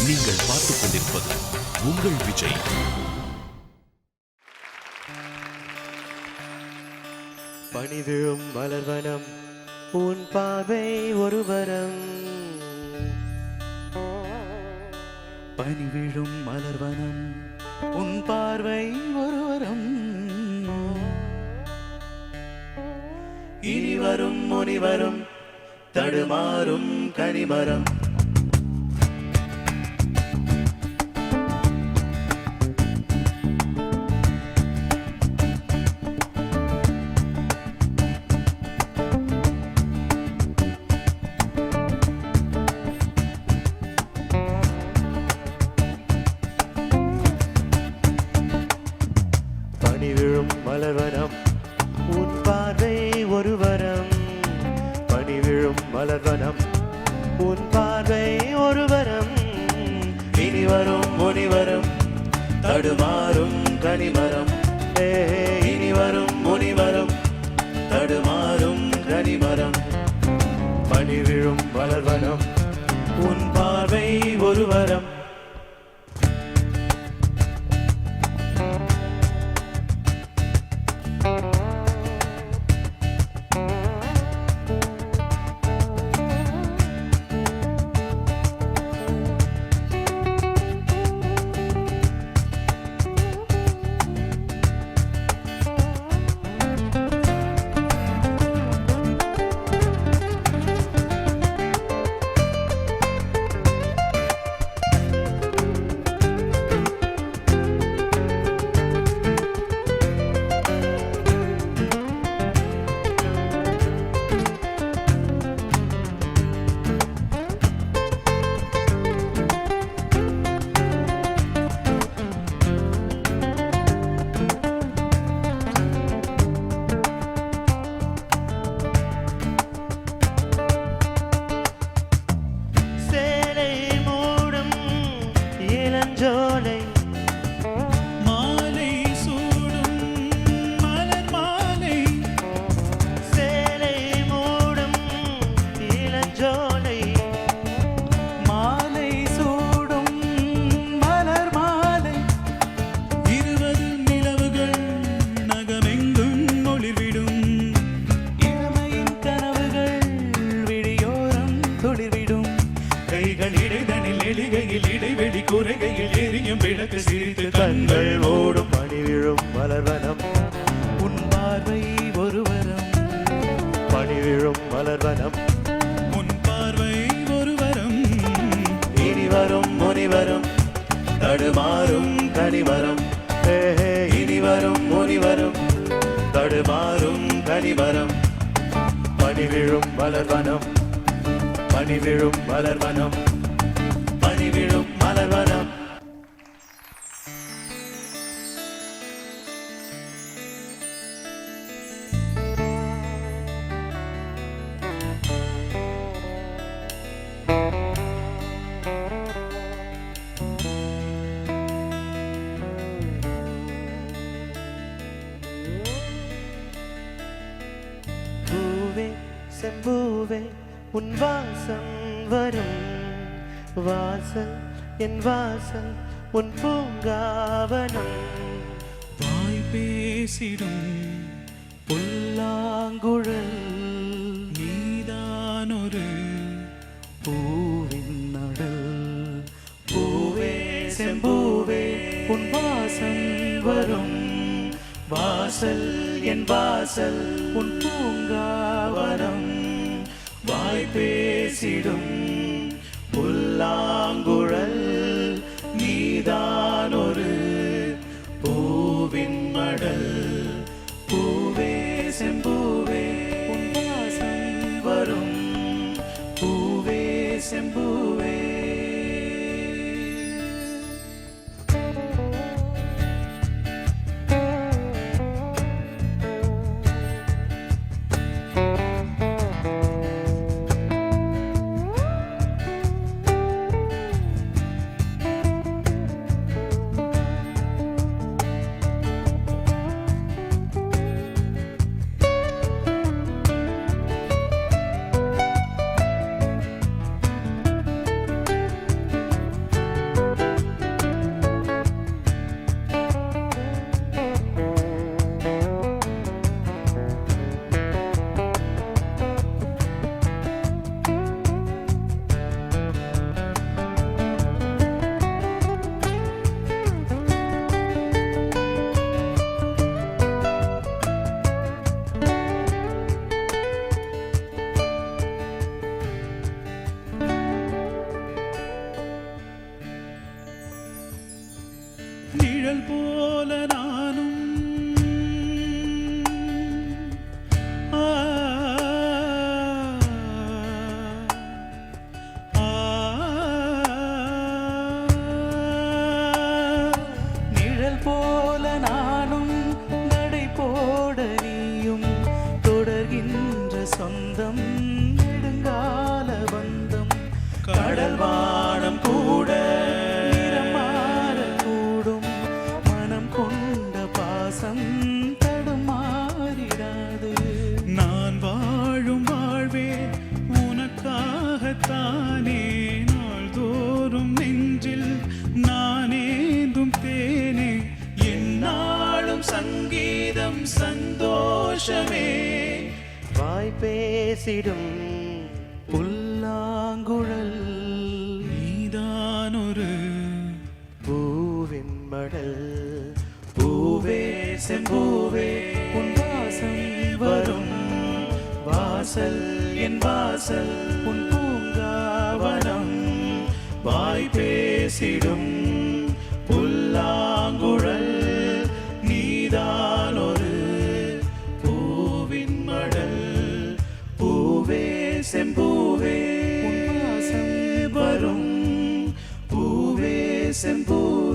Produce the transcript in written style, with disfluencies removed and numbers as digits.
நீங்கள் பார்த்துக் கொண்டிருப்பது உங்கள் விஜய். பணிவிழும் மலர்வனம் உன் பார்வை ஒருவரம். பணிவிழும் மலர்வனம் உன் பார்வை ஒருவரம். இனிவரும் முனிவரும் தடுமாறும் கனிமரம். பணிவிழும் மலர்வனம் உன் பார்வை ஒருவரம். பணிவிழும் மலர்வனம் உன் பார்வை ஒருவரம். இனிவரும் முனிவரும் தடுமாறும் கனிமரம். இனிவரும் முனிவரும் தடுமாறும் கனிமரம். பணிவிழும் மலர்வனம் உன் பார்வை ஒருவரம். ஜோலை மாலை சூடும் மலர் மாலை. சேலை மூடும் இளஞ்சோலை. மாலை சூடும் மலர் மாலை. 20 நிலவுகள் நகமெங்கும் ஒளிர்விடும். இளமையின் கனவுகள் விழியோரம் துளிர்விடும். கைகள் இடைதனில் எளிகையில் இடைவெளி குறைகையில் எரியும் விளக்கு சிரித்து கண்கள் ஓடும். பணிவிழும் மலர்வனம் உன் பார்வை ஒருவரம். பணிவிழும் மலர்வனம் உன் பார்வை ஒருவரம். இனிவரும் முனிவரும் தடுமாறும் கனிமரம். இனிவரும் முனிவரும் தடுமாறும் கனிமரம். பணிவிழும் மலர்வனம் பணிவிழும் மலர்வனம் பணிவிழும் மலர்வனம். பூவே செம்பூவே உன் வாசம் வரும். வாசல் என் வாசல் உன் பூங்காவனம். வாய் பேசிடும் புல்லாங்குழல். நீதானொரு பூவின் நடல். பூவே செம்பூவே உன் வாசம் வரும். வாசல் என் வாசல் உன் பூங்காவனம். வாய் பேசிடும் புல்லாங்குழல். நீதானொரு பூவின் மடல். பூவே செம்பூவே உன் வாசம் வரும். பூவே செம்பூவே. பேசிடும் புல்லாங்குழல் நீதானொரு பூவின் மடல். பூவே செம்பூவே உன் வாசம் வரும் வாசல் என் வாசல் உன் பூங்காவனம் வாய் பேசிடும் புல்லாங்குழல் நீதானொரு பூவின் மடல். பூவே செம்பூவே உன் வாசம் வரும் பூவே செம்பூவே